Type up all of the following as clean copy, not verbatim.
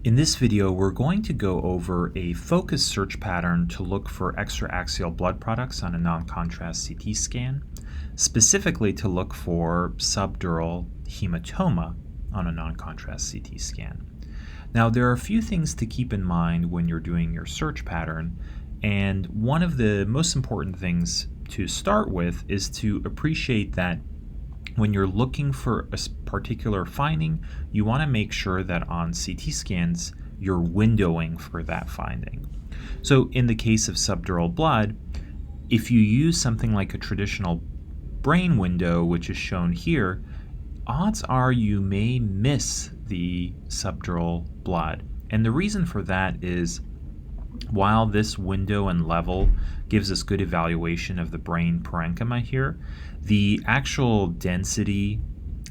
In this video, we're going to go over a focused search pattern to look for extraaxial blood products on a non-contrast CT scan, specifically to look for subdural hematoma on a non-contrast CT scan. Now, there are a few things to keep in mind when you're doing your search pattern, and one of the most important things to start with is to appreciate that when you're looking for a particular finding, you want to make sure that on CT scans, you're windowing for that finding. So in the case of subdural blood, if you use something like a traditional brain window, which is shown here, odds are you may miss the subdural blood. And the reason for that is while this window and level gives us good evaluation of the brain parenchyma here, the actual density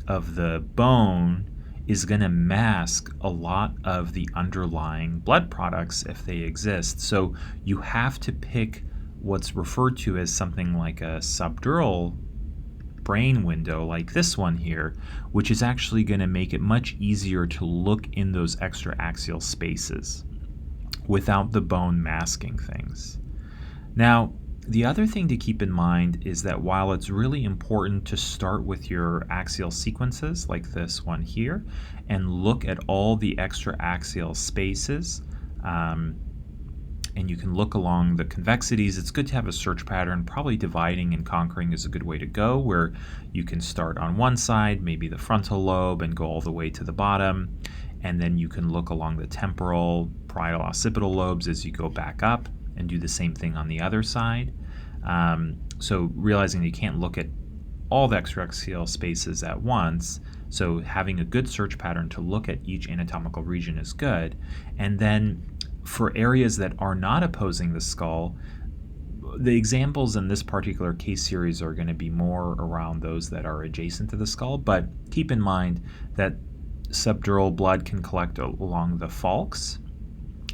of the bone is going to mask a lot of the underlying blood products if they exist. So you have to pick what's referred to as something like a subdural brain window like this one here, which is actually going to make it much easier to look in those extraaxial spaces without the bone masking things. Now, the other thing to keep in mind is that while it's really important to start with your axial sequences like this one here and look at all the extraaxial spaces, and you can look along the convexities, it's good to have a search pattern. Probably dividing and conquering is a good way to go, where you can start on one side, maybe the frontal lobe, and go all the way to the bottom. And then you can look along the temporal, parietal, occipital lobes as you go back up and do the same thing on the other side. So realizing that you can't look at all the extraaxial spaces at once, so having a good search pattern to look at each anatomical region is good. And then for areas that are not opposing the skull, the examples in this particular case series are going to be more around those that are adjacent to the skull, but keep in mind that subdural blood can collect along the falx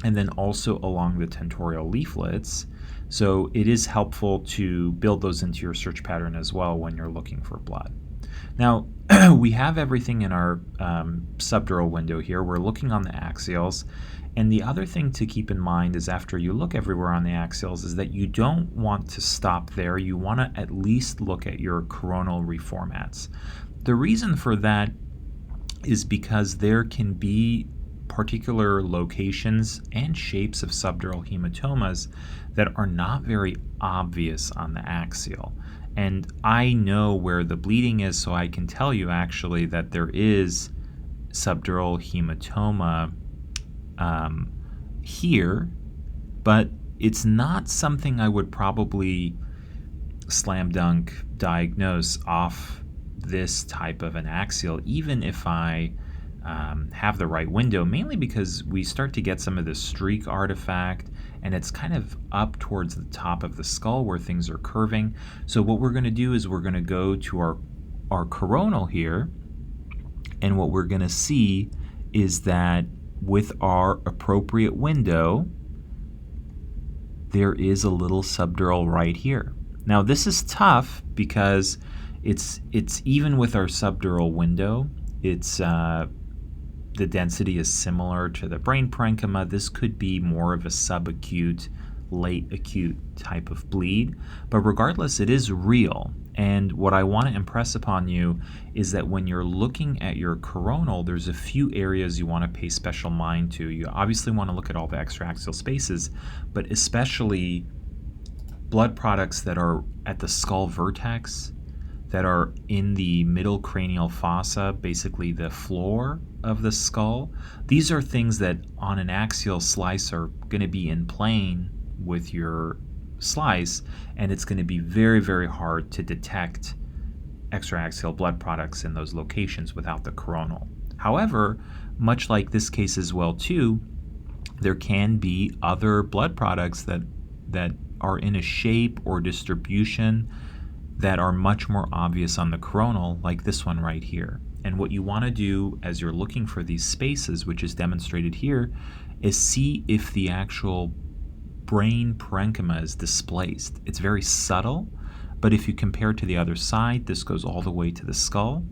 and then also along the tentorial leaflets. So it is helpful to build those into your search pattern as well when you're looking for blood. Now, we have everything in our subdural window here. We're looking on the axials. And the other thing to keep in mind is after you look everywhere on the axials is that you don't want to stop there. You want to at least look at your coronal reformats. The reason for that is because there can be particular locations and shapes of subdural hematomas that are not very obvious on the axial. And I know where the bleeding is, so I can tell you actually that there is subdural hematoma here, but it's not something I would probably slam dunk diagnose off this type of an axial, even if I have the right window, mainly because we start to get some of the streak artifact and it's kind of up towards the top of the skull where things are curving. So what we're going to do is we're going to go to our coronal here, and what we're going to see is that with our appropriate window, there is a little subdural right here. Now this is tough because it's even with our subdural window, it's the density is similar to the brain parenchyma. This could be more of a subacute, late acute type of bleed, but regardless, it is real. And what I want to impress upon you is that when you're looking at your coronal, there's a few areas you want to pay special mind to. You obviously want to look at all the extraaxial spaces, but especially blood products that are at the skull vertex, that are in the middle cranial fossa, basically the floor of the skull. These are things that on an axial slice are going to be in plane with your slice, and it's going to be very, very hard to detect extraaxial blood products in those locations without the coronal. However, much like this case as well too, there can be other blood products that are in a shape or distribution that are much more obvious on the coronal, like this one right here. And what you want to do as you're looking for these spaces, which is demonstrated here, is see if the actual brain parenchyma is displaced. It's very subtle, but if you compare to the other side, this goes all the way to the skull.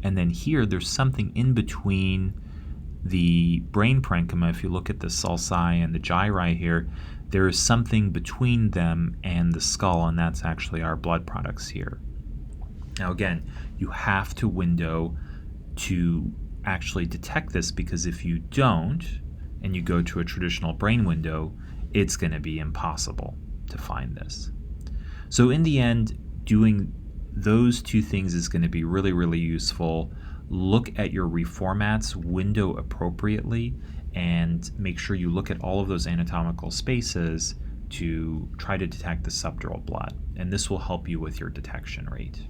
And then here, there's something in between The brain parenchyma, if you look at the sulci and the gyri here, there is something between them and the skull, and that's actually our blood products here. Now again, you have to window to actually detect this, because if you don't and you go to a traditional brain window, it's going to be impossible to find this. So in the end, doing those two things is going to be really, really useful. Look at your reformats, window appropriately, and make sure you look at all of those anatomical spaces to try to detect the subdural blood. And this will help you with your detection rate.